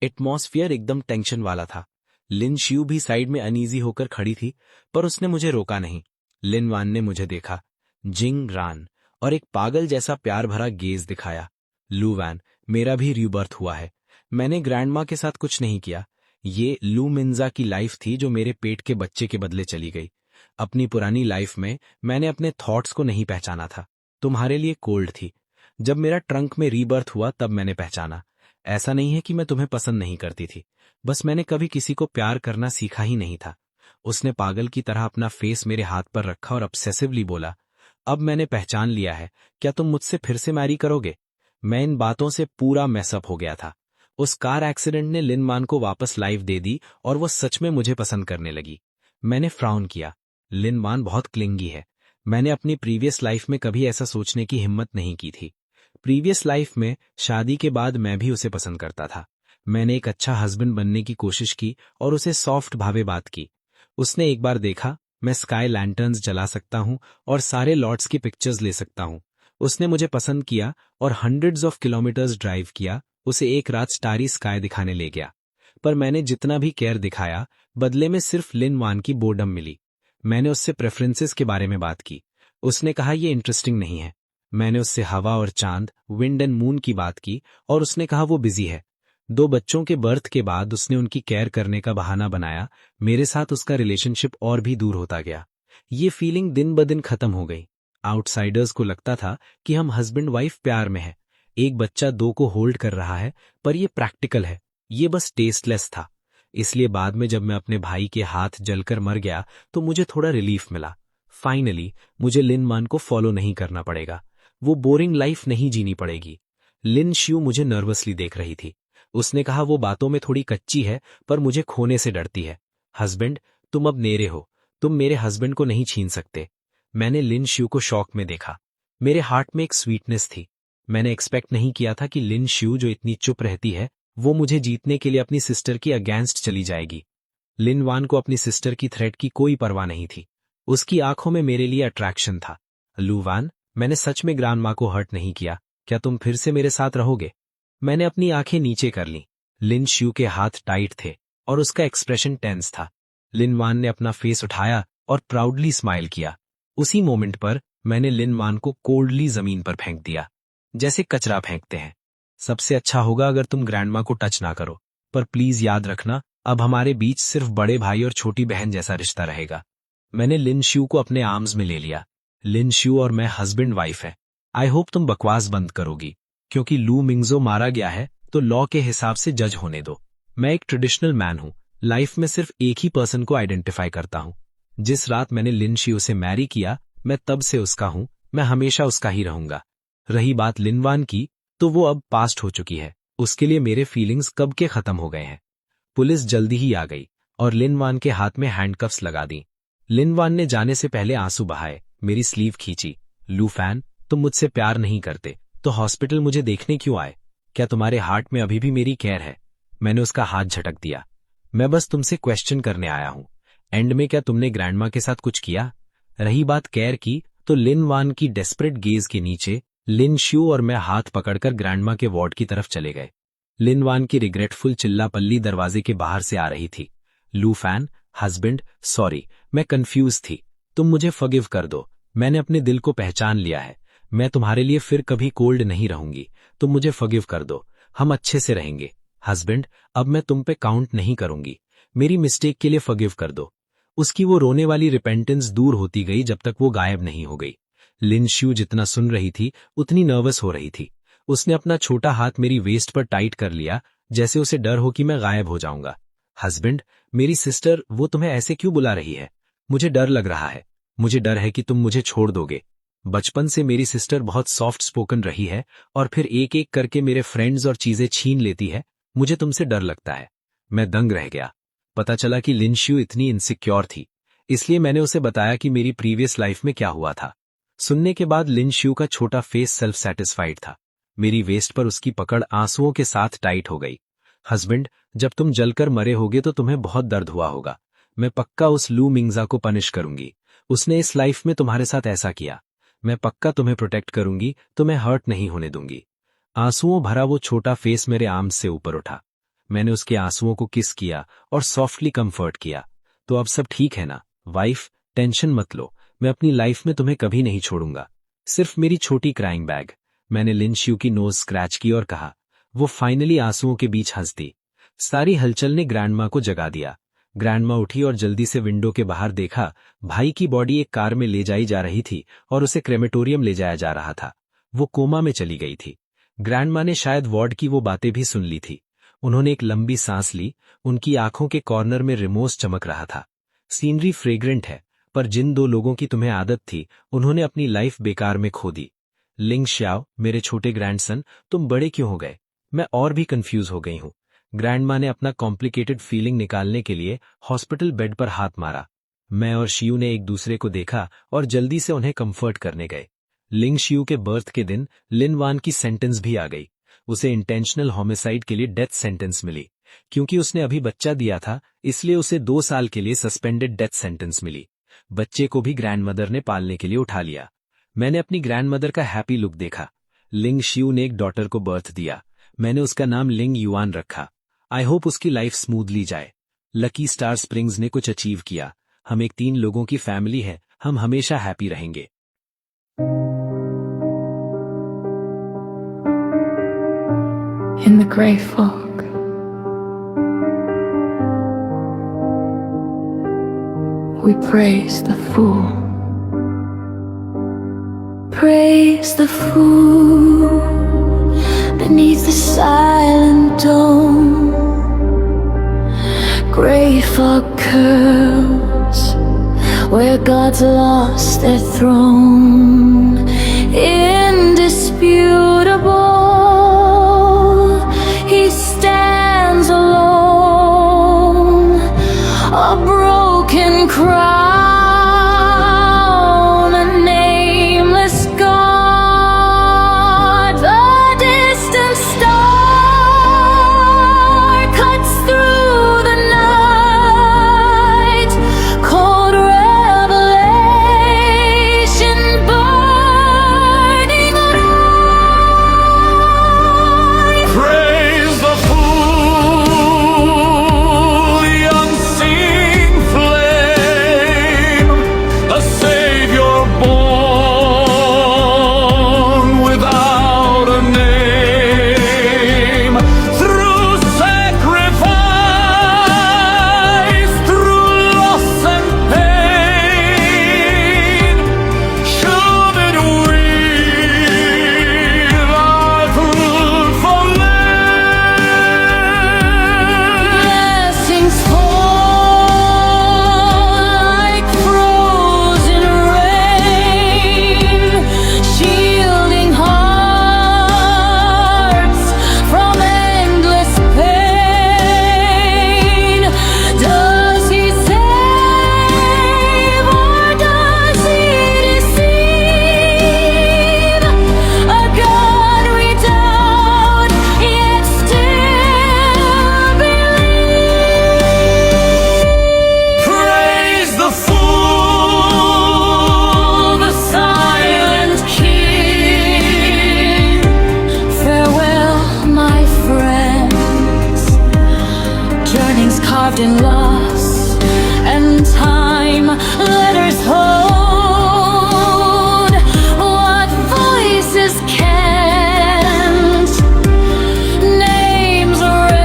एटमॉस्फेयर एकदम टेंशन वाला था। लिन शियू भी साइड में अनईजी होकर खड़ी थी, पर उसने मुझे रोका नहीं। लिन वान ने मुझे देखा, जिंग रान, और एक पागल जैसा प्यार भरा गेज दिखाया। लू वैन, मेरा भी रीबर्थ हुआ है। मैंने ग्रैंडमा के साथ कुछ नहीं किया। ये लू मिंजा की लाइफ थी जो मेरे पेट के बच्चे के बदले चली गई। अपनी पुरानी लाइफ में मैंने अपने थॉट्स को नहीं पहचाना था। तुम्हारे लिए कोल्ड थी। जब मेरा ट्रंक में रीबर्थ हुआ तब मैंने पहचाना। ऐसा नहीं है कि मैं तुम्हें पसंद नहीं करती थी, बस मैंने कभी किसी को प्यार करना सीखा ही नहीं था। उसने पागल की तरह अपना फेस मेरे हाथ पर रखा और ऑब्सेसिवली बोला, अब मैंने पहचान लिया है, क्या तुम मुझसे फिर से मैरी करोगे? मैं इन बातों से पूरा मैसअप हो गया था। उस कार एक्सीडेंट ने लिन मान को वापस लाइफ दे दी और वो सच में मुझे पसंद करने लगी। मैंने फ्राउन किया। लिन मान बहुत क्लिंगी है। मैंने अपनी प्रीवियस लाइफ में कभी ऐसा सोचने की हिम्मत नहीं की थी। प्रीवियस लाइफ में शादी के बाद मैं भी उसे पसंद करता था। मैंने एक अच्छा हस्बैंड बनने की कोशिश की और उसे सॉफ्ट भावे बात की। उसने एक बार देखा मैं स्काई लैंटर्न्स जला सकता हूं और सारे लॉट्स की पिक्चर्स ले सकता हूं। उसने मुझे पसंद किया और हंड्रेड्स ऑफ किलोमीटर्स ड्राइव किया, उसे एक रात स्टारी स्काई दिखाने ले गया। पर मैंने जितना भी केयर दिखाया, बदले में सिर्फ लिन वान की बोर्डम मिली। मैंने उससे प्रेफरेंसेस के बारे में बात की। उसने कहा ये इंटरेस्टिंग नहीं है। मैंने उससे हवा और चांद, विंड एंड मून की बात की और उसने कहा वो बिजी है। 2 बच्चों के बर्थ के बाद उसने उनकी केयर करने का बहाना बनाया। मेरे साथ उसका रिलेशनशिप और भी दूर होता गया। ये फीलिंग दिन ब दिन खत्म हो गई। आउटसाइडर्स को लगता था कि हम हस्बैंड वाइफ प्यार में है, एक बच्चा 2 को होल्ड कर रहा है, पर ये प्रैक्टिकल है, ये बस टेस्टलेस था। इसलिए बाद में जब मैं अपने भाई के हाथ जलकर मर गया तो मुझे थोड़ा रिलीफ मिला। फाइनली मुझे लिन मान को फॉलो नहीं करना पड़ेगा, वो बोरिंग लाइफ नहीं जीनी पड़ेगी। लिन शियू मुझे नर्वसली देख रही थी। उसने कहा वो बातों में थोड़ी कच्ची है, पर मुझे खोने से डरती है। हस्बैंड, तुम अब मेरे हो, तुम मेरे हस्बैंड को नहीं छीन सकते। मैंने लिन शियू को शॉक में देखा। मेरे हार्ट में एक स्वीटनेस थी। मैंने एक्सपेक्ट नहीं किया था कि लिन शियू जो इतनी चुप रहती है, वो मुझे जीतने के लिए अपनी सिस्टर की अगेंस्ट चली जाएगी। लिन वान को अपनी सिस्टर की थ्रेट की कोई परवाह नहीं थी। उसकी आंखों में मेरे लिए अट्रैक्शन था। लू वान, मैंने सच में ग्रांडमा को हर्ट नहीं किया, क्या तुम फिर से मेरे साथ रहोगे? मैंने अपनी आंखें नीचे कर लीं। लिन शियू के हाथ टाइट थे और उसका एक्सप्रेशन टेंस था। लिन वान ने अपना फेस उठाया और प्राउडली स्माइल किया। उसी मोमेंट पर मैंने लिन वान को कोल्डली जमीन पर फेंक दिया, जैसे कचरा फेंकते हैं। सबसे अच्छा होगा अगर तुम ग्रैंडमा को टच ना करो, पर प्लीज याद रखना, अब हमारे बीच सिर्फ बड़े भाई और छोटी बहन जैसा रिश्ता रहेगा। मैंने लिन शियू को अपने आर्म्स में ले लिया। लिन शियू और मैं हस्बैंड वाइफ है। आई होप तुम बकवास बंद करोगी, क्योंकि लू मिंगजो मारा गया है तो लॉ के हिसाब से जज होने दो। मैं एक ट्रेडिशनल मैन हूं, लाइफ में सिर्फ एक ही पर्सन को आइडेंटिफाई करता हूं। जिस रात मैंने लिन शियू से मैरी किया, मैं तब से उसका हूं, मैं हमेशा उसका ही रहूंगा। रही बात लिन वान की, तो वो अब पास्ट हो चुकी है। उसके लिए मेरे फीलिंग्स कब के खत्म हो गए हैं। पुलिस जल्दी ही आ गई और लिन वान के हाथ में हैंडकफ्स लगा दी। लिन वान ने जाने से पहले आंसू बहाए, मेरी स्लीव खींची। लू फैन, तुम मुझसे प्यार नहीं करते तो हॉस्पिटल मुझे देखने क्यों आए? क्या तुम्हारे हार्ट में अभी भी मेरी केयर है? मैंने उसका हाथ झटक दिया। मैं बस तुमसे क्वेश्चन करने आया हूं। एंड में क्या तुमने ग्रैंडमा के साथ कुछ किया? रही बात केयर की, तो लिन वान की डेस्परेट गेज के नीचे लिन श्यू और मैं हाथ पकड़कर ग्रैंडमा के वार्ड की तरफ चले गए। लिन वान की रिग्रेटफुल चिल्लापल्ली दरवाजे के बाहर से आ रही थी। लू फैन, हस्बैंड, सॉरी, मैं कंफ्यूज थी। तुम मुझे फॉरगिव कर दो। मैंने अपने दिल को पहचान लिया है। मैं तुम्हारे लिए फिर कभी कोल्ड नहीं रहूंगी। तुम मुझे फॉरगिव कर दो। हम अच्छे से रहेंगे। हस्बैंड, अब मैं तुम पे काउंट नहीं करूंगी। मेरी मिस्टेक के लिए फॉरगिव कर दो। उसकी वो रोने वाली रिपेंटेंस दूर होती गई जब तक वो गायब नहीं हो गई। लिन श्यू जितना सुन रही थी उतनी नर्वस हो रही थी। उसने अपना छोटा हाथ मेरी वेस्ट पर टाइट कर लिया, जैसे उसे डर हो कि मैं गायब हो जाऊंगा। हस्बैंड, मेरी सिस्टर, वो तुम्हें ऐसे क्यों बुला रही है? मुझे डर लग रहा है। मुझे डर है कि तुम मुझे छोड़ दोगे। बचपन से मेरी सिस्टर बहुत सॉफ्ट स्पोकन रही है और फिर एक एक करके मेरे फ्रेंड्स और चीजें छीन लेती है। मुझे तुमसे डर लगता है। मैं दंग रह गया। पता चला कि लिन श्यू इतनी इनसिक्योर थी। इसलिए मैंने उसे बताया कि मेरी प्रीवियस लाइफ में क्या हुआ था। सुनने के बाद लिन श्यू का छोटा फेस सेल्फ सेटिस्फाइड था। मेरी वेस्ट पर उसकी पकड़ आंसुओं के साथ टाइट हो गई। हस्बैंड, जब तुम जलकर मरे होगे तो तुम्हें बहुत दर्द हुआ होगा। मैं पक्का उस लू मिंगजा को पनिश करूंगी। उसने इस लाइफ में तुम्हारे साथ ऐसा किया। मैं पक्का तुम्हें प्रोटेक्ट करूंगी, तुम्हें हर्ट नहीं होने दूंगी। आंसुओं भरा वो छोटा फेस मेरे आर्म्स से ऊपर उठा। मैंने उसके आंसुओं को किस किया और सॉफ्टली कंफर्ट किया। तो अब सब ठीक है ना वाइफ? टेंशन मत लो। मैं अपनी लाइफ में तुम्हें कभी नहीं छोड़ूंगा। सिर्फ मेरी छोटी क्राइंग बैग। मैंने लिन श्यू की नोज स्क्रैच की और कहा। वो फाइनली आंसुओं के बीच हंस दी। सारी हलचल ने ग्रैंडमा को जगा दिया। ग्रैंडमा उठी और जल्दी से विंडो के बाहर देखा। भाई की बॉडी एक कार में ले जाई जा रही थी और उसे क्रेमेटोरियम ले जाया जा रहा था। वो कोमा में चली गई थी। ग्रैंडमा ने शायद वार्ड की वो बातें भी सुन ली थी। उन्होंने एक लंबी सांस ली। उनकी आंखों के कॉर्नर में रिमोस चमक रहा था। सीनरी फ्रेग्रेंट है, पर जिन दो लोगों की तुम्हें आदत थी उन्होंने अपनी लाइफ बेकार में खो दी। लिंग श्याओ, मेरे छोटे ग्रैंडसन, तुम बड़े क्यों हो गए? मैं और भी कंफ्यूज हो गई हूं। ग्रैंडमा ने अपना कॉम्प्लिकेटेड फीलिंग निकालने के लिए हॉस्पिटल बेड पर हाथ मारा। मैं और शियू ने एक दूसरे को देखा और जल्दी से उन्हें कंफर्ट करने गए। लिंग शियू के बर्थ के दिन लिन वान की सेंटेंस भी आ गई। उसे इंटेंशनल होमिसाइड के लिए डेथ सेंटेंस मिली। क्योंकि उसने अभी बच्चा दिया था, इसलिए उसे 2 साल के लिए सस्पेंडेड डेथ सेंटेंस मिली। बच्चे को भी ग्रैंडमदर ने पालने के लिए उठा लिया। मैंने अपनी ग्रैंडमदर का हैप्पी लुक देखा। लिंग शियू ने एक डॉटर को बर्थ दिया। मैंने उसका नाम लिंग युआन रखा। आई होप उसकी लाइफ स्मूथली जाए। लकी स्टार स्प्रिंग्स ने कुछ अचीव किया। हम एक 3 लोगों की फैमिली है। हम हमेशा हैप्पी रहेंगे। In the grey fog, we praise the fool. Praise the fool beneath the silent dome. Grey fog curls where gods lost their throne. Indisputable, he stands alone, a broken crown, a nameless god. The distant star cuts through the night, cold revelation burning bright. Praise the fool, the unseen flame. in loss, and time letters hold what voices can't. Names erased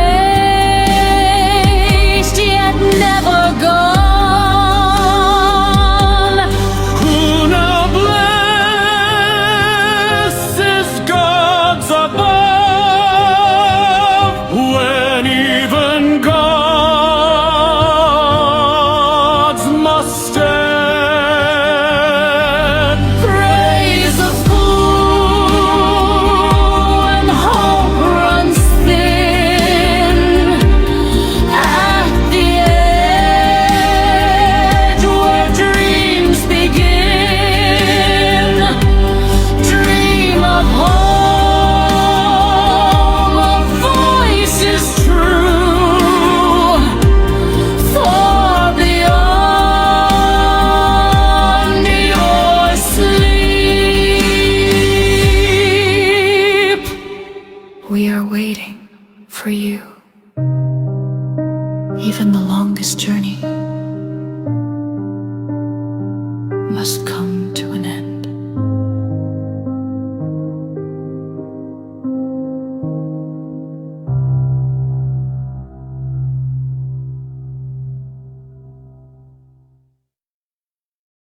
yet never gone. Who now blesses gods above when even gods must stand? Praise the fool when hope runs thin. At the edge where dreams begin, dream of home, a voice is true, for beyond your sleep, we are waiting for you. Even the longest journey must come